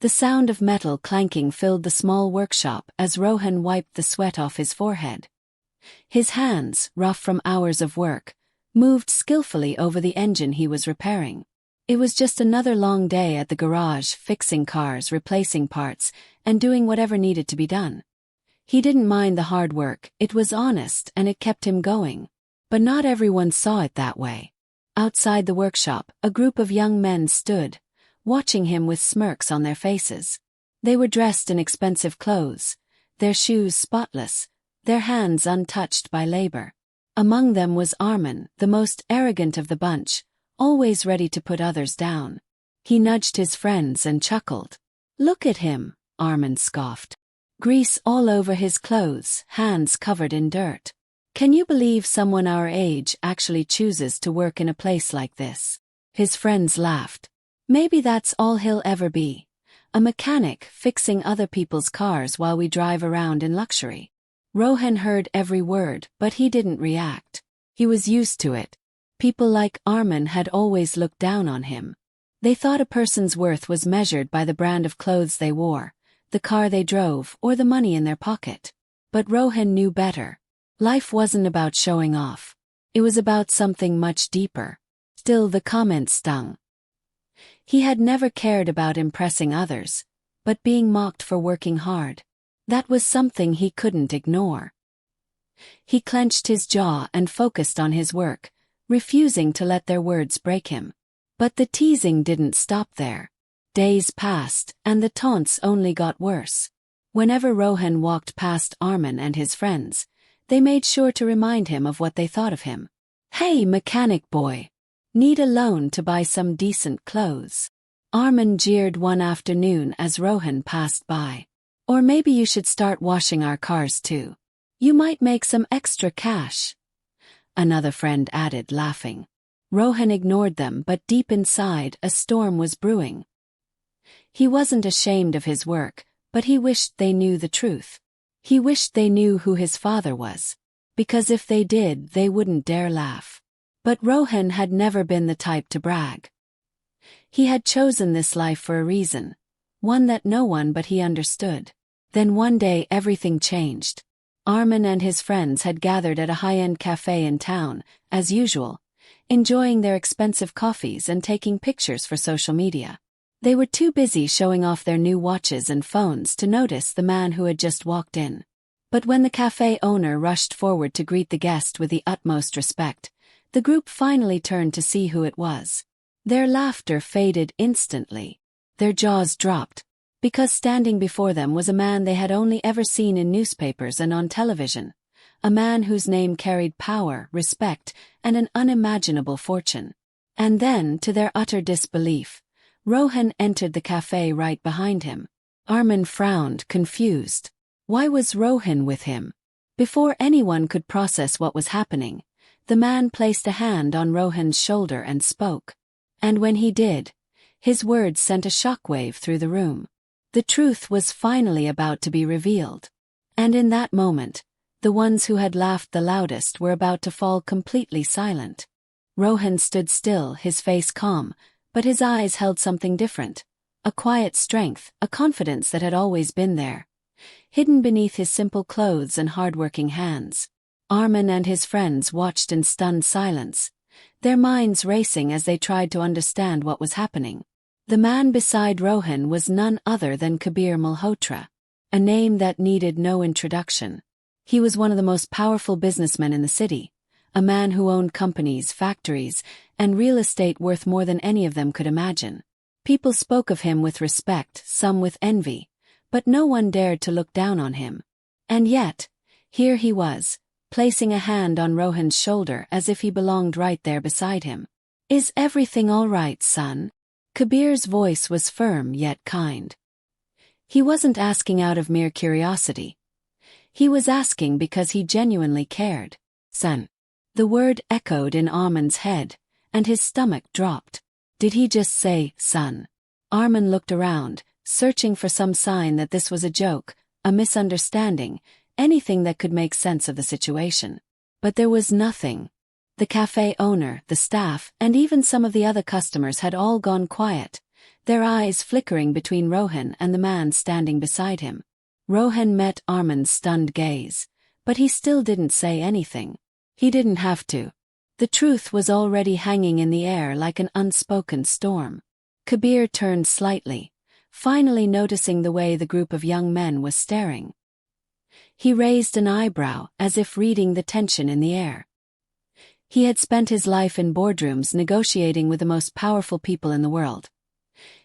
The sound of metal clanking filled the small workshop as Rohan wiped the sweat off his forehead. His hands, rough from hours of work, moved skillfully over the engine he was repairing. It was just another long day at the garage, fixing cars, replacing parts, and doing whatever needed to be done. He didn't mind the hard work, it was honest and it kept him going. But not everyone saw it that way. Outside the workshop, a group of young men stood, watching him with smirks on their faces. They were dressed in expensive clothes, their shoes spotless, their hands untouched by labor. Among them was Armin, the most arrogant of the bunch, always ready to put others down. He nudged his friends and chuckled. "Look at him," Armin scoffed. "Grease all over his clothes, hands covered in dirt. Can you believe someone our age actually chooses to work in a place like this?" His friends laughed. "Maybe that's all he'll ever be. A mechanic fixing other people's cars while we drive around in luxury." Rohan heard every word, but he didn't react. He was used to it. People like Armin had always looked down on him. They thought a person's worth was measured by the brand of clothes they wore, the car they drove, or the money in their pocket. But Rohan knew better. Life wasn't about showing off. It was about something much deeper. Still, the comments stung. He had never cared about impressing others, but being mocked for working hard, that was something he couldn't ignore. He clenched his jaw and focused on his work, refusing to let their words break him. But the teasing didn't stop there. Days passed, and the taunts only got worse. Whenever Rohan walked past Armin and his friends, they made sure to remind him of what they thought of him. "Hey, mechanic boy. Need a loan to buy some decent clothes?" Armin jeered one afternoon as Rohan passed by. "Or maybe you should start washing our cars too. You might make some extra cash," another friend added, laughing. Rohan ignored them, but deep inside, a storm was brewing. He wasn't ashamed of his work, but he wished they knew the truth. He wished they knew who his father was. Because if they did, they wouldn't dare laugh. But Rohan had never been the type to brag. He had chosen this life for a reason, one that no one but he understood. Then one day everything changed. Armin and his friends had gathered at a high-end cafe in town, as usual, enjoying their expensive coffees and taking pictures for social media. They were too busy showing off their new watches and phones to notice the man who had just walked in. But when the cafe owner rushed forward to greet the guest with the utmost respect, the group finally turned to see who it was. Their laughter faded instantly. Their jaws dropped, because standing before them was a man they had only ever seen in newspapers and on television, a man whose name carried power, respect, and an unimaginable fortune. And then, to their utter disbelief, Rohan entered the cafe right behind him. Armin frowned, confused. Why was Rohan with him? Before anyone could process what was happening, the man placed a hand on Rohan's shoulder and spoke. And when he did, his words sent a shockwave through the room. The truth was finally about to be revealed. And in that moment, the ones who had laughed the loudest were about to fall completely silent. Rohan stood still, his face calm, but his eyes held something different. A quiet strength, a confidence that had always been there, hidden beneath his simple clothes and hard-working hands. Armin and his friends watched in stunned silence, their minds racing as they tried to understand what was happening. The man beside Rohan was none other than Kabir Malhotra, a name that needed no introduction. He was one of the most powerful businessmen in the city, a man who owned companies, factories, and real estate worth more than any of them could imagine. People spoke of him with respect, some with envy, but no one dared to look down on him. And yet, here he was, placing a hand on Rohan's shoulder as if he belonged right there beside him. "Is everything all right, son?" Kabir's voice was firm yet kind. He wasn't asking out of mere curiosity. He was asking because he genuinely cared. "Son." The word echoed in Armin's head, and his stomach dropped. Did he just say, son? Armin looked around, searching for some sign that this was a joke, a misunderstanding, anything that could make sense of the situation. But there was nothing. The cafe owner, the staff, and even some of the other customers had all gone quiet, their eyes flickering between Rohan and the man standing beside him. Rohan met Armin's stunned gaze, but he still didn't say anything. He didn't have to. The truth was already hanging in the air like an unspoken storm. Kabir turned slightly, finally noticing the way the group of young men was staring. He raised an eyebrow as if reading the tension in the air. He had spent his life in boardrooms negotiating with the most powerful people in the world.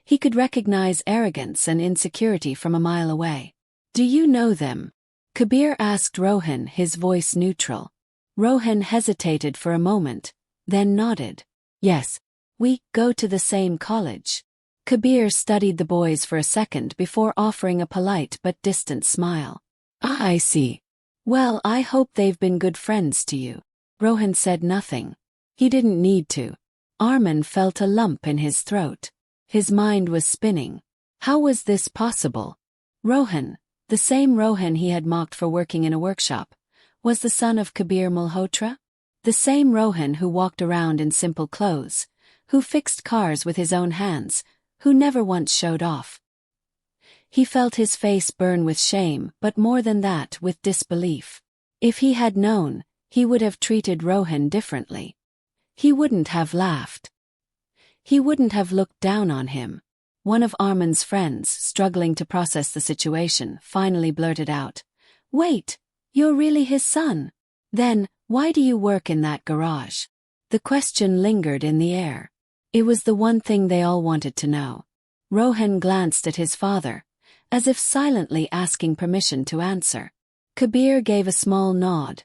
He could recognize arrogance and insecurity from a mile away. "Do you know them?" Kabir asked Rohan, his voice neutral. Rohan hesitated for a moment, then nodded. "Yes, we go to the same college." Kabir studied the boys for a second before offering a polite but distant smile. "Ah, I see. Well, I hope they've been good friends to you." Rohan said nothing. He didn't need to. Armin felt a lump in his throat. His mind was spinning. How was this possible? Rohan, the same Rohan he had mocked for working in a workshop, was the son of Kabir Malhotra? The same Rohan who walked around in simple clothes, who fixed cars with his own hands, who never once showed off. He felt his face burn with shame, but more than that, with disbelief. If he had known, he would have treated Rohan differently. He wouldn't have laughed. He wouldn't have looked down on him. One of Armin's friends, struggling to process the situation, finally blurted out, "Wait, you're really his son? Then, why do you work in that garage?" The question lingered in the air. It was the one thing they all wanted to know. Rohan glanced at his father, as if silently asking permission to answer. Kabir gave a small nod,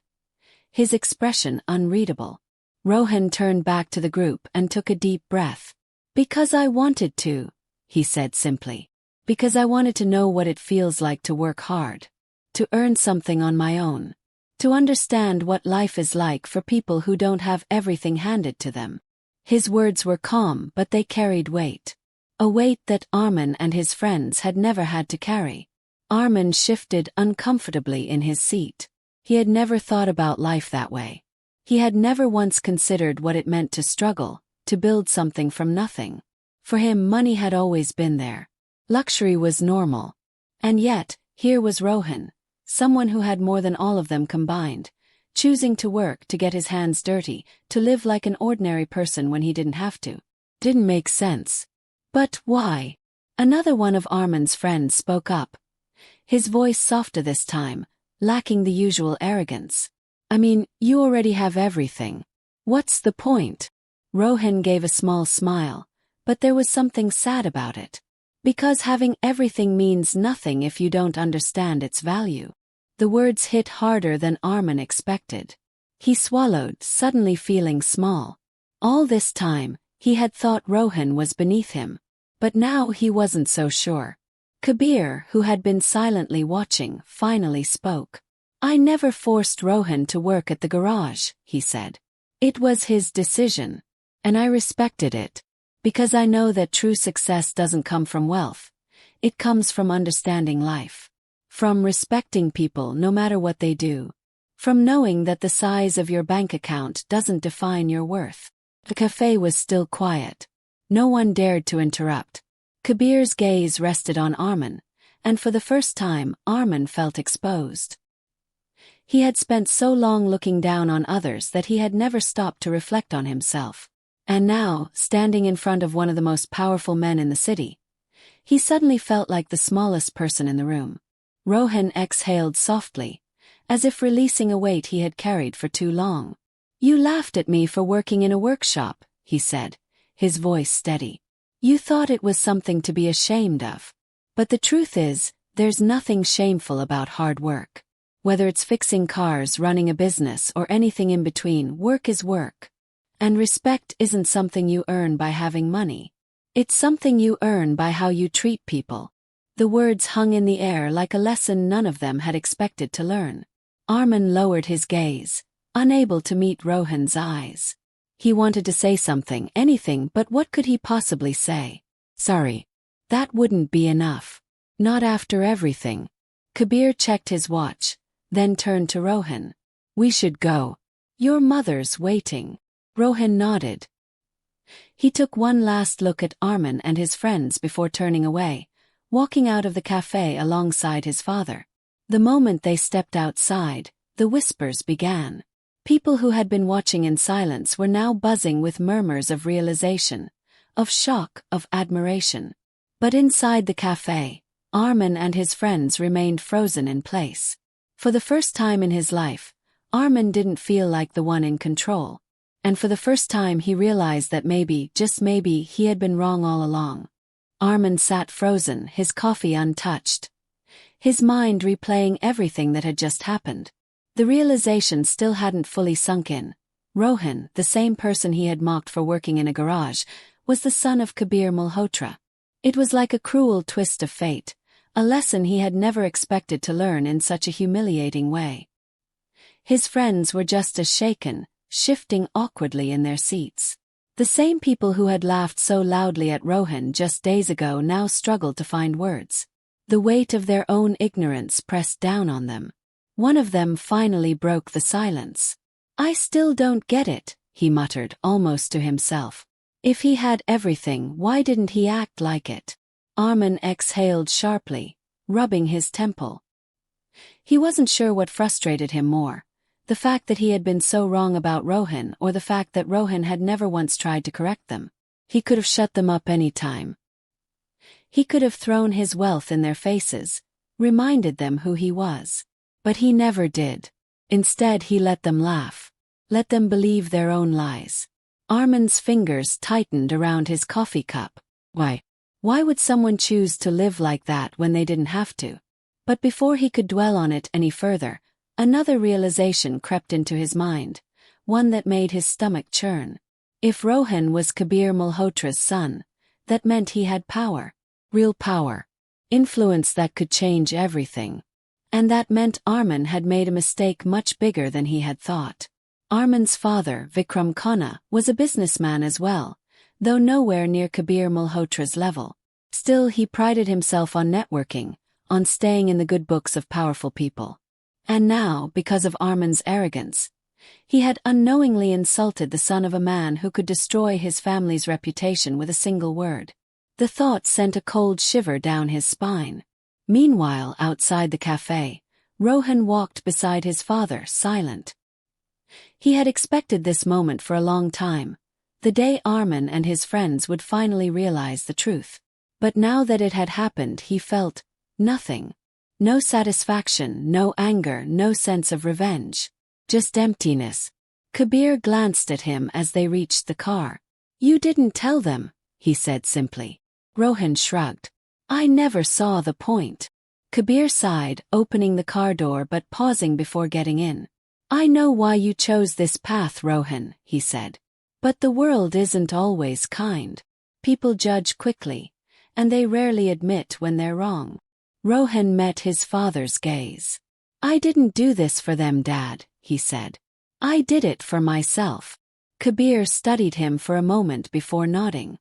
his expression unreadable. Rohan turned back to the group and took a deep breath. "Because I wanted to," he said simply. "Because I wanted to know what it feels like to work hard, to earn something on my own, to understand what life is like for people who don't have everything handed to them." His words were calm, but they carried weight. A weight that Armin and his friends had never had to carry. Armin shifted uncomfortably in his seat. He had never thought about life that way. He had never once considered what it meant to struggle, to build something from nothing. For him, money had always been there. Luxury was normal. And yet, here was Rohan, someone who had more than all of them combined, choosing to work, to get his hands dirty, to live like an ordinary person when he didn't have to. Didn't make sense. But why? Another one of Armin's friends spoke up. His voice softer this time, lacking the usual arrogance. "I mean, you already have everything. What's the point?" Rohan gave a small smile, but there was something sad about it. Because having everything means nothing if you don't understand its value. The words hit harder than Armin expected. He swallowed, suddenly feeling small. All this time, he had thought Rohan was beneath him. But now he wasn't so sure. Kabir, who had been silently watching, finally spoke. "I never forced Rohan to work at the garage," he said. "It was his decision. And I respected it. Because I know that true success doesn't come from wealth. It comes from understanding life. From respecting people no matter what they do. From knowing that the size of your bank account doesn't define your worth." The cafe was still quiet. No one dared to interrupt. Kabir's gaze rested on Armin, and for the first time, Armin felt exposed. He had spent so long looking down on others that he had never stopped to reflect on himself. And now, standing in front of one of the most powerful men in the city, he suddenly felt like the smallest person in the room. Rohan exhaled softly, as if releasing a weight he had carried for too long. "You laughed at me for working in a workshop," he said, his voice steady. "You thought it was something to be ashamed of. But the truth is, there's nothing shameful about hard work. Whether it's fixing cars, running a business, or anything in between, work is work. And respect isn't something you earn by having money. It's something you earn by how you treat people." The words hung in the air like a lesson none of them had expected to learn. Armin lowered his gaze, unable to meet Rohan's eyes. He wanted to say something, anything, but what could he possibly say? "Sorry. That wouldn't be enough. Not after everything." Kabir checked his watch, then turned to Rohan. "We should go. Your mother's waiting." Rohan nodded. He took one last look at Armin and his friends before turning away, walking out of the cafe alongside his father. The moment they stepped outside, the whispers began. People who had been watching in silence were now buzzing with murmurs of realization, of shock, of admiration. But inside the cafe, Armin and his friends remained frozen in place. For the first time in his life, Armin didn't feel like the one in control. And for the first time he realized that maybe, just maybe, he had been wrong all along. Armin sat frozen, his coffee untouched, his mind replaying everything that had just happened. The realization still hadn't fully sunk in. Rohan, the same person he had mocked for working in a garage, was the son of Kabir Malhotra. It was like a cruel twist of fate, a lesson he had never expected to learn in such a humiliating way. His friends were just as shaken, shifting awkwardly in their seats. The same people who had laughed so loudly at Rohan just days ago now struggled to find words. The weight of their own ignorance pressed down on them. One of them finally broke the silence. "I still don't get it," he muttered, almost to himself. If he had everything, why didn't he act like it? Armin exhaled sharply, rubbing his temple. He wasn't sure what frustrated him more. The fact that he had been so wrong about Rohan, or the fact that Rohan had never once tried to correct them. He could have shut them up any time. He could have thrown his wealth in their faces, reminded them who he was. But he never did. Instead he let them laugh. Let them believe their own lies. Armin's fingers tightened around his coffee cup. Why would someone choose to live like that when they didn't have to? But before he could dwell on it any further, another realization crept into his mind, one that made his stomach churn. If Rohan was Kabir Malhotra's son, that meant he had power. Real power. Influence that could change everything. And that meant Armin had made a mistake much bigger than he had thought. Armin's father, Vikram Khanna, was a businessman as well, though nowhere near Kabir Malhotra's level. Still, he prided himself on networking, on staying in the good books of powerful people. And now, because of Armin's arrogance, he had unknowingly insulted the son of a man who could destroy his family's reputation with a single word. The thought sent a cold shiver down his spine. Meanwhile, outside the cafe, Rohan walked beside his father, silent. He had expected this moment for a long time, the day Armin and his friends would finally realize the truth. But now that it had happened, he felt nothing. No satisfaction, no anger, no sense of revenge. Just emptiness. Kabir glanced at him as they reached the car. "You didn't tell them," he said simply. Rohan shrugged. "I never saw the point." Kabir sighed, opening the car door but pausing before getting in. "I know why you chose this path, Rohan," he said. "But the world isn't always kind. People judge quickly, and they rarely admit when they're wrong." Rohan met his father's gaze. "I didn't do this for them, Dad," he said. "I did it for myself." Kabir studied him for a moment before nodding.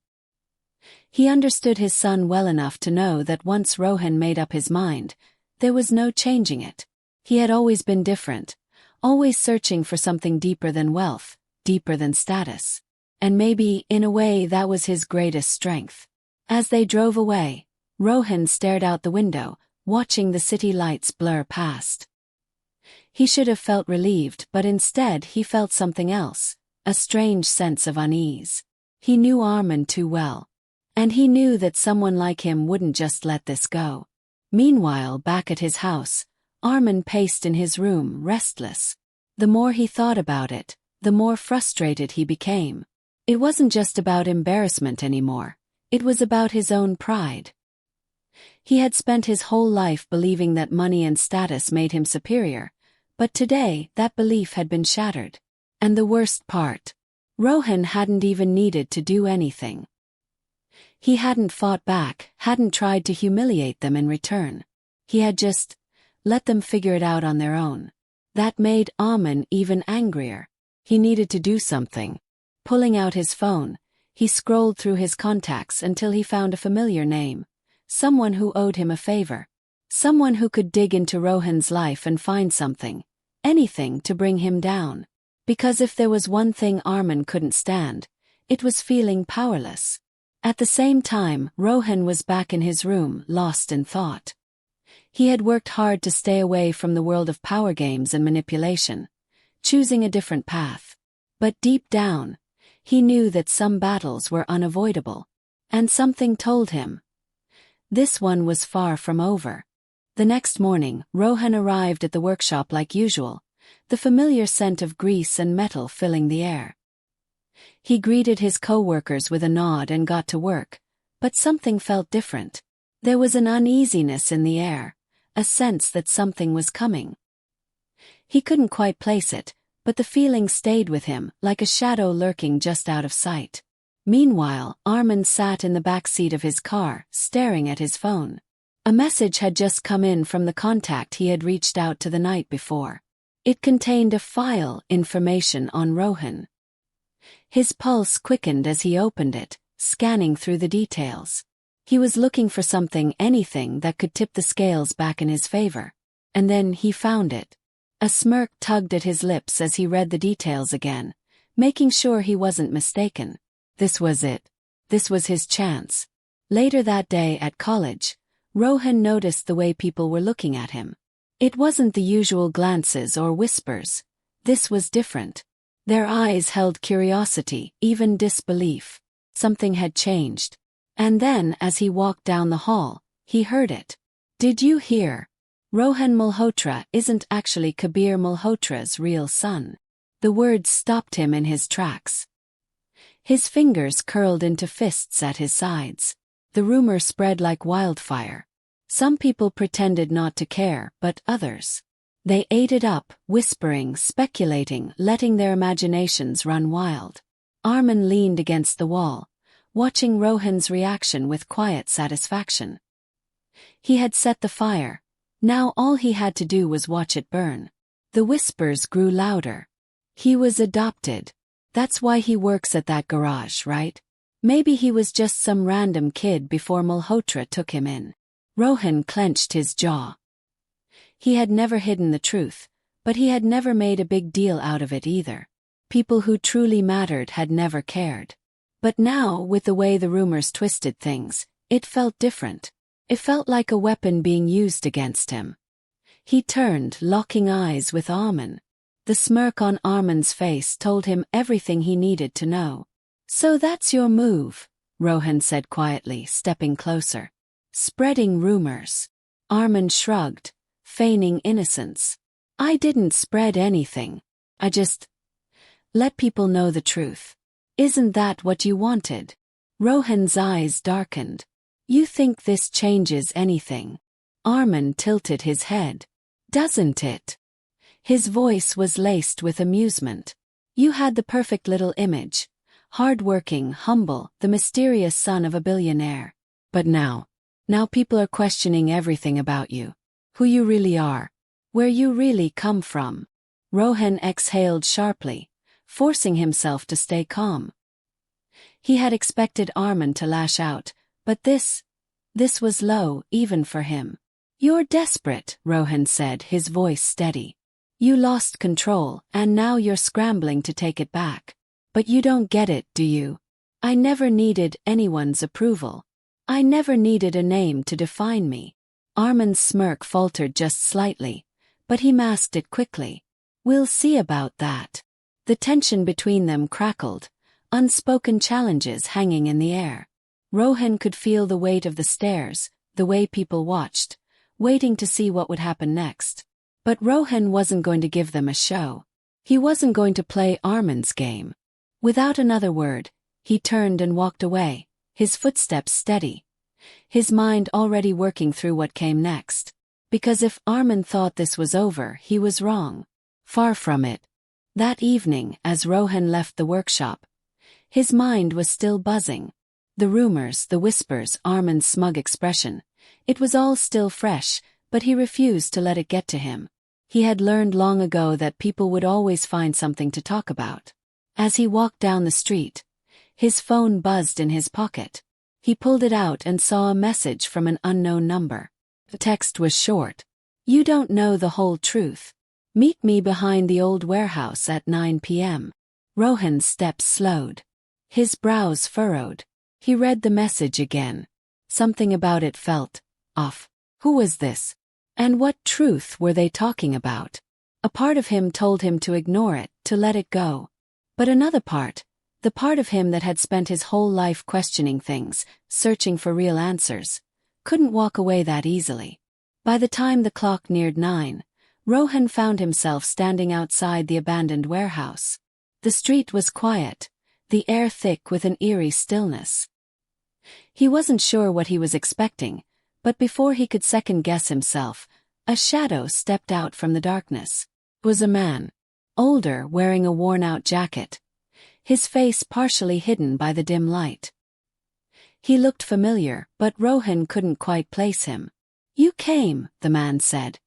He understood his son well enough to know that once Rohan made up his mind, there was no changing it. He had always been different, always searching for something deeper than wealth, deeper than status. And maybe, in a way, that was his greatest strength. As they drove away, Rohan stared out the window, watching the city lights blur past. He should have felt relieved, but instead he felt something else, a strange sense of unease. He knew Armin too well. And he knew that someone like him wouldn't just let this go. Meanwhile, back at his house, Armin paced in his room, restless. The more he thought about it, the more frustrated he became. It wasn't just about embarrassment anymore. It was about his own pride. He had spent his whole life believing that money and status made him superior, but today that belief had been shattered. And the worst part, Rohan hadn't even needed to do anything. He hadn't fought back, hadn't tried to humiliate them in return. He had just let them figure it out on their own. That made Armin even angrier. He needed to do something. Pulling out his phone, he scrolled through his contacts until he found a familiar name. Someone who owed him a favor. Someone who could dig into Rohan's life and find something, anything to bring him down. Because if there was one thing Armin couldn't stand, It was feeling powerless. At the same time, Rohan was back in his room, lost in thought. He had worked hard to stay away from the world of power games and manipulation, choosing a different path. But deep down, he knew that some battles were unavoidable. And something told him this one was far from over. The next morning, Rohan arrived at the workshop like usual, the familiar scent of grease and metal filling the air. He greeted his co-workers with a nod and got to work, but something felt different. There was an uneasiness in the air, a sense that something was coming. He couldn't quite place it, but the feeling stayed with him, like a shadow lurking just out of sight. Meanwhile, Armand sat in the back seat of his car, staring at his phone. A message had just come in from the contact he had reached out to the night before. It contained a file information on Rohan. His pulse quickened as he opened it, scanning through the details. He was looking for something, anything that could tip the scales back in his favor. And then he found it. A smirk tugged at his lips as he read the details again, making sure he wasn't mistaken. This was it. This was his chance. Later that day at college, Rohan noticed the way people were looking at him. It wasn't the usual glances or whispers. This was different. Their eyes held curiosity, even disbelief. Something had changed. And then, as he walked down the hall, he heard it. "Did you hear? Rohan Malhotra isn't actually Kabir Malhotra's real son." The words stopped him in his tracks. His fingers curled into fists at his sides. The rumor spread like wildfire. Some people pretended not to care, but others, they ate it up, whispering, speculating, letting their imaginations run wild. Armand leaned against the wall, watching Rohan's reaction with quiet satisfaction. He had set the fire. Now all he had to do was watch it burn. The whispers grew louder. He was adopted. That's why he works at that garage, right? Maybe he was just some random kid before Malhotra took him in. Rohan clenched his jaw. He had never hidden the truth, but he had never made a big deal out of it either. People who truly mattered had never cared. But now, with the way the rumors twisted things, it felt different. It felt like a weapon being used against him. He turned, locking eyes with Armand. The smirk on Armand's face told him everything he needed to know. "So that's your move," Rohan said quietly, stepping closer. "Spreading rumors." Armand shrugged, feigning innocence. "I didn't spread anything. I just let people know the truth. Isn't that what you wanted?" Rohan's eyes darkened. "You think this changes anything?" Armand tilted his head. "Doesn't it?" His voice was laced with amusement. "You had the perfect little image. Hard-working, humble, the mysterious son of a billionaire. But now people are questioning everything about you. Who you really are. Where you really come from." Rohan exhaled sharply, forcing himself to stay calm. He had expected Armand to lash out, but this was low, even for him. "You're desperate," Rohan said, his voice steady. "You lost control, and now you're scrambling to take it back. But you don't get it, do you? I never needed anyone's approval. I never needed a name to define me." Armand's smirk faltered just slightly, but he masked it quickly. "We'll see about that." The tension between them crackled, unspoken challenges hanging in the air. Rohan could feel the weight of the stares, the way people watched, waiting to see what would happen next. But Rohan wasn't going to give them a show. He wasn't going to play Armand's game. Without another word, he turned and walked away, his footsteps steady, his mind already working through what came next. Because if Armand thought this was over, he was wrong. Far from it. That evening, as Rohan left the workshop, his mind was still buzzing. The rumors, the whispers, Armand's smug expression. It was all still fresh, but he refused to let it get to him. He had learned long ago that people would always find something to talk about. As he walked down the street, his phone buzzed in his pocket. He pulled it out and saw a message from an unknown number. The text was short. "You don't know the whole truth. Meet me behind the old warehouse at 9 p.m. Rohan's steps slowed. His brows furrowed. He read the message again. Something about it felt off. Who was this? And what truth were they talking about? A part of him told him to ignore it, to let it go. But another part, the part of him that had spent his whole life questioning things, searching for real answers, couldn't walk away that easily. By the time the clock neared 9, Rohan found himself standing outside the abandoned warehouse. The street was quiet, the air thick with an eerie stillness. He wasn't sure what he was expecting, but before he could second-guess himself, a shadow stepped out from the darkness. It was a man, older, wearing a worn-out jacket, his face partially hidden by the dim light. He looked familiar, but Rohan couldn't quite place him. "You came," the man said,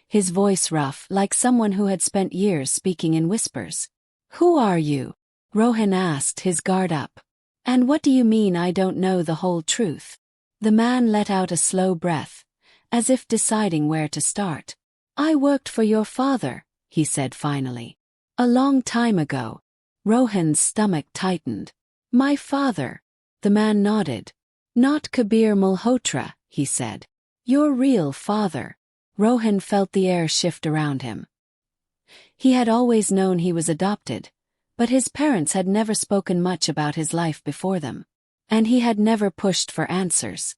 his voice rough, like someone who had spent years speaking in whispers. "Who are you?" Rohan asked, his guard up. "And what do you mean I don't know the whole truth?" The man let out a slow breath, as if deciding where to start. "I worked for your father," he said finally. "A long time ago." Rohan's stomach tightened. "My father?" The man nodded. "Not Kabir Malhotra," he said. "Your real father." Rohan felt the air shift around him. He had always known he was adopted, but his parents had never spoken much about his life before them. And he had never pushed for answers.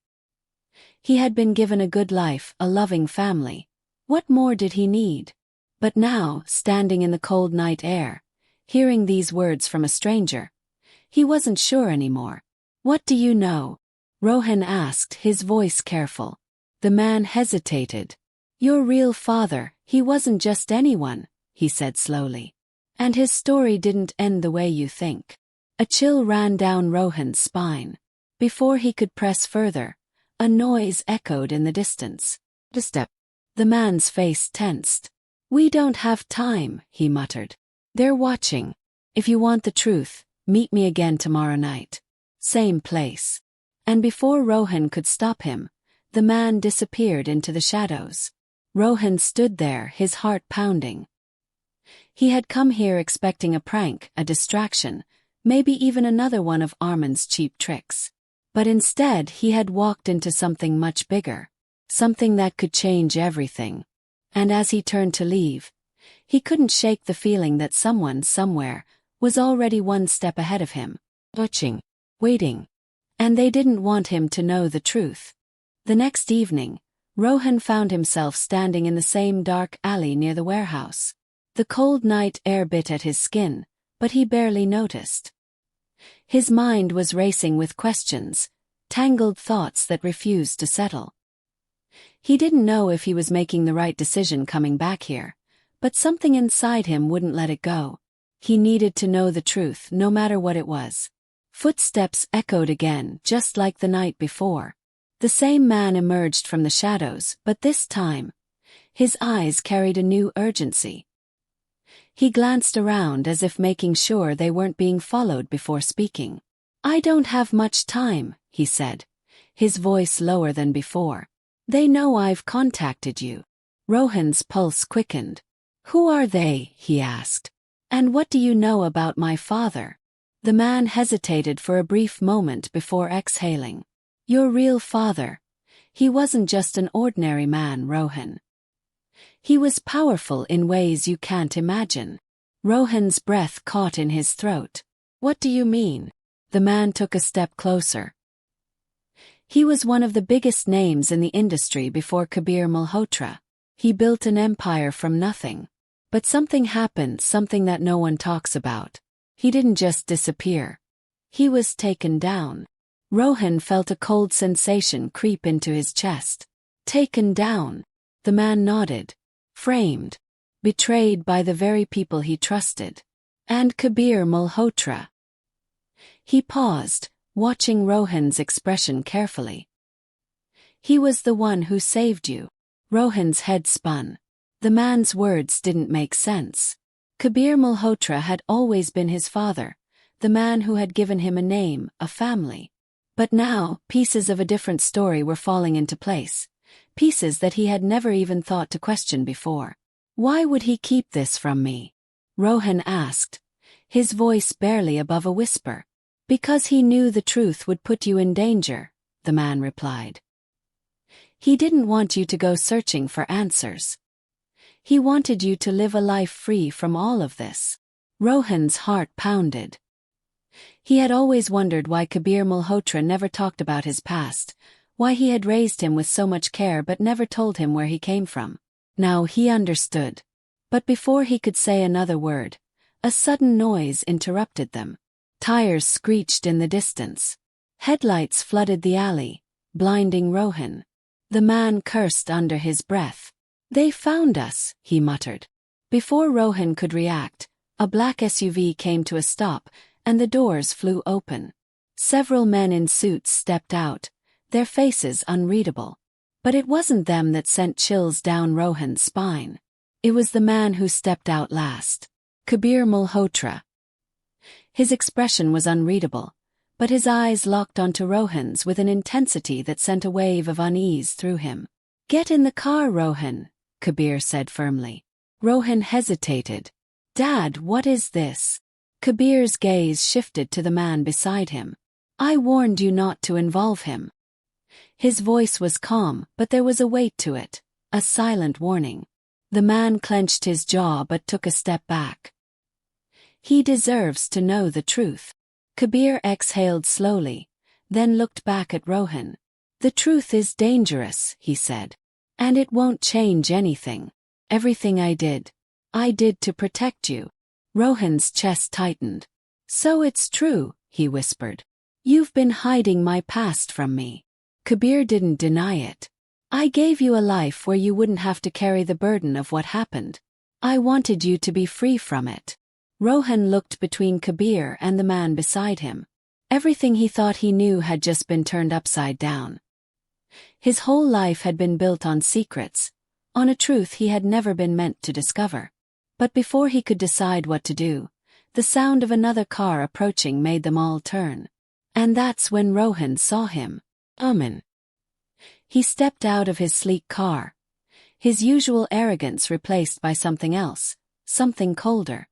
He had been given a good life, a loving family. What more did he need? But now, standing in the cold night air, hearing these words from a stranger, he wasn't sure anymore. "What do you know?" Rohan asked, his voice careful. The man hesitated. "Your real father, he wasn't just anyone," he said slowly. "And his story didn't end the way you think." A chill ran down Rohan's spine. Before he could press further, a noise echoed in the distance. "A step." The man's face tensed. "We don't have time," he muttered. "They're watching. If you want the truth, meet me again tomorrow night. Same place." And before Rohan could stop him, the man disappeared into the shadows. Rohan stood there, his heart pounding. He had come here expecting a prank, a distraction, maybe even another one of Armin's cheap tricks. But instead he had walked into something much bigger, something that could change everything. And as he turned to leave, he couldn't shake the feeling that someone, somewhere, was already one step ahead of him, watching, waiting. And they didn't want him to know the truth. The next evening, Rohan found himself standing in the same dark alley near the warehouse. The cold night air bit at his skin, but he barely noticed. His mind was racing with questions, tangled thoughts that refused to settle. He didn't know if he was making the right decision coming back here, but something inside him wouldn't let it go. He needed to know the truth, no matter what it was. Footsteps echoed again, just like the night before. The same man emerged from the shadows, but this time, his eyes carried a new urgency. He glanced around as if making sure they weren't being followed before speaking. "I don't have much time," he said, his voice lower than before. "They know I've contacted you." Rohan's pulse quickened. "Who are they?" he asked. "And what do you know about my father?" The man hesitated for a brief moment before exhaling. "Your real father. He wasn't just an ordinary man, Rohan. He was powerful in ways you can't imagine." Rohan's breath caught in his throat. "What do you mean?" The man took a step closer. "He was one of the biggest names in the industry before Kabir Malhotra. He built an empire from nothing. But something happened, something that no one talks about. He didn't just disappear. He was taken down." Rohan felt a cold sensation creep into his chest. "Taken down?" The man nodded. "Framed. Betrayed by the very people he trusted. And Kabir Malhotra." He paused, watching Rohan's expression carefully. "He was the one who saved you." Rohan's head spun. The man's words didn't make sense. Kabir Malhotra had always been his father, the man who had given him a name, a family. But now, pieces of a different story were falling into place. Pieces that he had never even thought to question before. "Why would he keep this from me?" Rohan asked, his voice barely above a whisper. Because he knew the truth would put you in danger, the man replied. He didn't want you to go searching for answers. He wanted you to live a life free from all of this. Rohan's heart pounded. He had always wondered why Kabir Malhotra never talked about his past, why he had raised him with so much care but never told him where he came from. Now he understood. But before he could say another word, a sudden noise interrupted them. Tires screeched in the distance. Headlights flooded the alley, blinding Rohan. The man cursed under his breath. "They found us," he muttered. Before Rohan could react, a black SUV came to a stop, and the doors flew open. Several men in suits stepped out, their faces unreadable. But it wasn't them that sent chills down Rohan's spine. It was the man who stepped out last. Kabir Malhotra. His expression was unreadable, but his eyes locked onto Rohan's with an intensity that sent a wave of unease through him. "Get in the car, Rohan," Kabir said firmly. Rohan hesitated. "Dad, what is this?" Kabir's gaze shifted to the man beside him. "I warned you not to involve him." His voice was calm, but there was a weight to it, a silent warning. The man clenched his jaw but took a step back. "He deserves to know the truth." Kabir exhaled slowly, then looked back at Rohan. "The truth is dangerous," he said. "And it won't change anything. Everything I did to protect you." Rohan's chest tightened. "So it's true," he whispered. "You've been hiding my past from me." Kabir didn't deny it. "I gave you a life where you wouldn't have to carry the burden of what happened. I wanted you to be free from it." Rohan looked between Kabir and the man beside him. Everything he thought he knew had just been turned upside down. His whole life had been built on secrets, on a truth he had never been meant to discover. But before he could decide what to do, the sound of another car approaching made them all turn. And that's when Rohan saw him. Amen. He stepped out of his sleek car, his usual arrogance replaced by something else, something colder.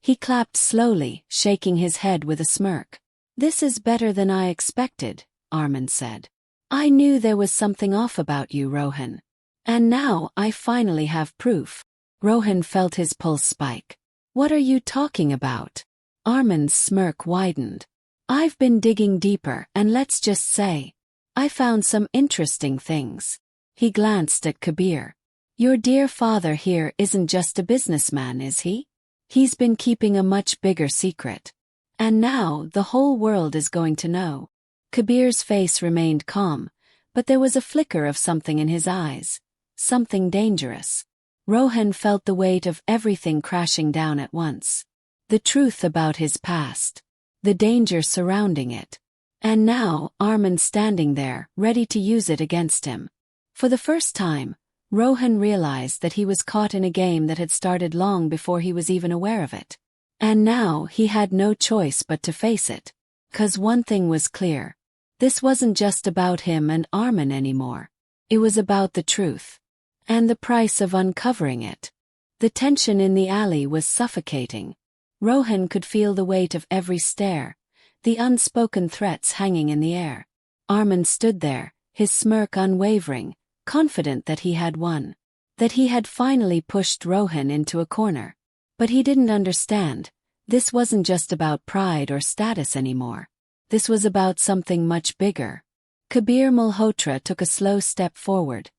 He clapped slowly, shaking his head with a smirk. "This is better than I expected," Arman said. "I knew there was something off about you, Rohan. And now I finally have proof." Rohan felt his pulse spike. "What are you talking about?" Arman's smirk widened. "I've been digging deeper and let's just say, I found some interesting things." He glanced at Kabir. "Your dear father here isn't just a businessman, is he? He's been keeping a much bigger secret. And now the whole world is going to know." Kabir's face remained calm, but there was a flicker of something in his eyes, something dangerous. Rohan felt the weight of everything crashing down at once. The truth about his past, the danger surrounding it. And now Arman standing there, ready to use it against him. For the first time, Rohan realized that he was caught in a game that had started long before he was even aware of it. And now he had no choice but to face it. 'Cause one thing was clear. This wasn't just about him and Arman anymore. It was about the truth. And the price of uncovering it. The tension in the alley was suffocating. Rohan could feel the weight of every stare, the unspoken threats hanging in the air. Arman stood there, his smirk unwavering, confident that he had won. That he had finally pushed Rohan into a corner. But he didn't understand. This wasn't just about pride or status anymore. This was about something much bigger. Kabir Malhotra took a slow step forward,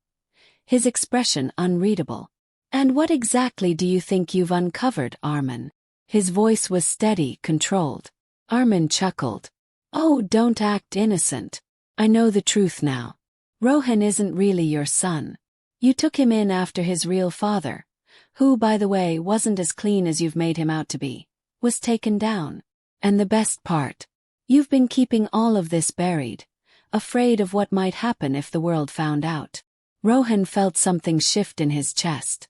his expression unreadable. "And what exactly do you think you've uncovered, Arman?" His voice was steady, controlled. Arman chuckled. "Oh, don't act innocent. I know the truth now. Rohan isn't really your son. You took him in after his real father, who, by the way, wasn't as clean as you've made him out to be, was taken down. And the best part, you've been keeping all of this buried, afraid of what might happen if the world found out." Rohan felt something shift in his chest.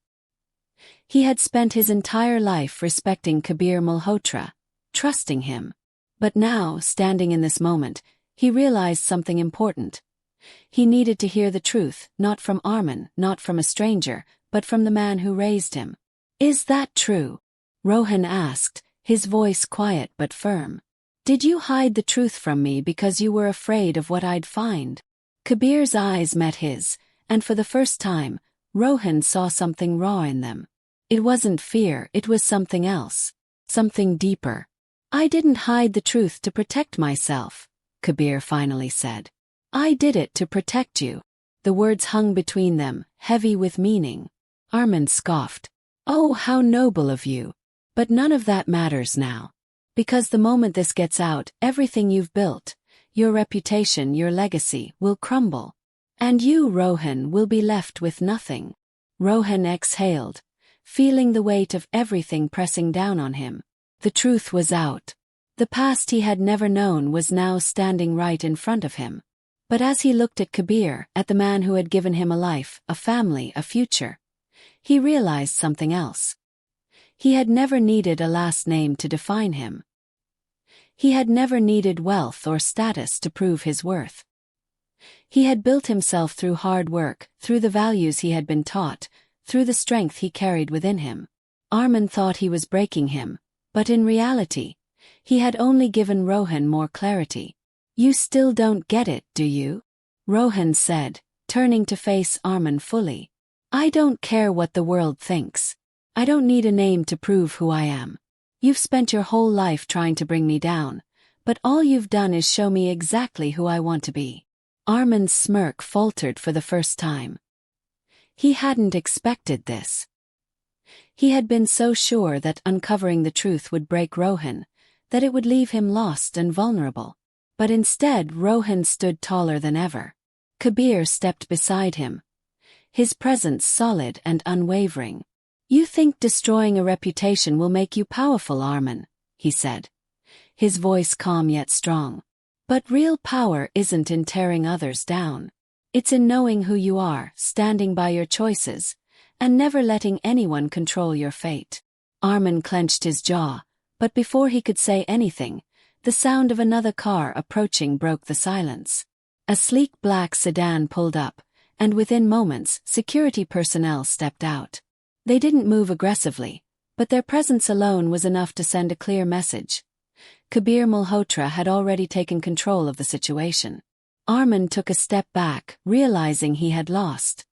He had spent his entire life respecting Kabir Malhotra, trusting him. But now, standing in this moment, he realized something important. He needed to hear the truth, not from Arman, not from a stranger, but from the man who raised him. "Is that true?" Rohan asked, his voice quiet but firm. Did you hide the truth from me because you were afraid of what I'd find? Kabir's eyes met his, and for the first time, Rohan saw something raw in them. It wasn't fear, it was something else. Something deeper. I didn't hide the truth to protect myself, Kabir finally said. I did it to protect you. The words hung between them, heavy with meaning. Armin scoffed. Oh, how noble of you. But none of that matters now. Because the moment this gets out, everything you've built, your reputation, your legacy, will crumble. And you, Rohan, will be left with nothing. Rohan exhaled, feeling the weight of everything pressing down on him. The truth was out. The past he had never known was now standing right in front of him. But as he looked at Kabir, at the man who had given him a life, a family, a future, he realized something else. He had never needed a last name to define him. He had never needed wealth or status to prove his worth. He had built himself through hard work, through the values he had been taught, through the strength he carried within him. Armin thought he was breaking him, but in reality, he had only given Rohan more clarity. You still don't get it, do you? Rohan said, turning to face Armin fully. I don't care what the world thinks. I don't need a name to prove who I am. You've spent your whole life trying to bring me down, but all you've done is show me exactly who I want to be. Armin's smirk faltered for the first time. He hadn't expected this. He had been so sure that uncovering the truth would break Rohan, that it would leave him lost and vulnerable. But instead Rohan stood taller than ever. Kabir stepped beside him, his presence solid and unwavering. You think destroying a reputation will make you powerful, Armin, he said, his voice calm yet strong. But real power isn't in tearing others down. It's in knowing who you are, standing by your choices, and never letting anyone control your fate. Armin clenched his jaw, but before he could say anything, the sound of another car approaching broke the silence. A sleek black sedan pulled up, and within moments, security personnel stepped out. They didn't move aggressively, but their presence alone was enough to send a clear message. Kabir Malhotra had already taken control of the situation. Armin took a step back, realizing he had lost.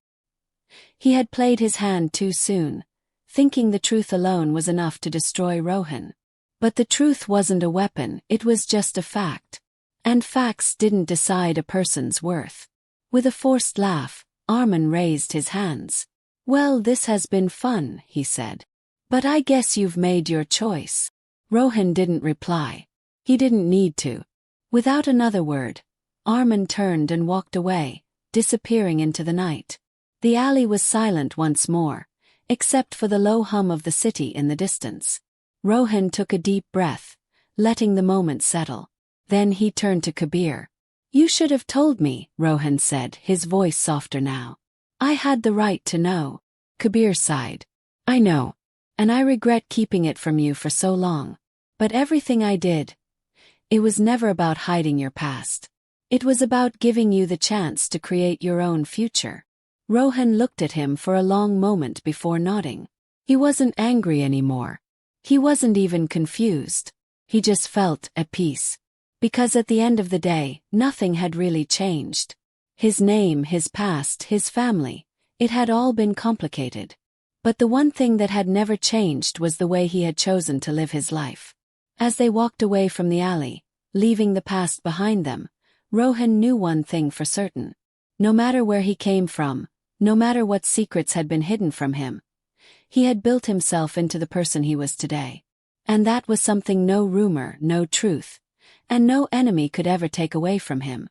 He had played his hand too soon, thinking the truth alone was enough to destroy Rohan. But the truth wasn't a weapon, it was just a fact. And facts didn't decide a person's worth. With a forced laugh, Armin raised his hands. Well, this has been fun, he said. But I guess you've made your choice. Rohan didn't reply. He didn't need to. Without another word, Armin turned and walked away, disappearing into the night. The alley was silent once more, except for the low hum of the city in the distance. Rohan took a deep breath, letting the moment settle. Then he turned to Kabir. You should have told me, Rohan said, his voice softer now. I had the right to know. Kabir sighed. I know. And I regret keeping it from you for so long. But everything I did, it was never about hiding your past. It was about giving you the chance to create your own future. Rohan looked at him for a long moment before nodding. He wasn't angry anymore. He wasn't even confused. He just felt at peace. Because at the end of the day, nothing had really changed. His name, his past, his family, it had all been complicated. But the one thing that had never changed was the way he had chosen to live his life. As they walked away from the alley, leaving the past behind them, Rohan knew one thing for certain. No matter where he came from, no matter what secrets had been hidden from him, he had built himself into the person he was today. And that was something no rumor, no truth, and no enemy could ever take away from him.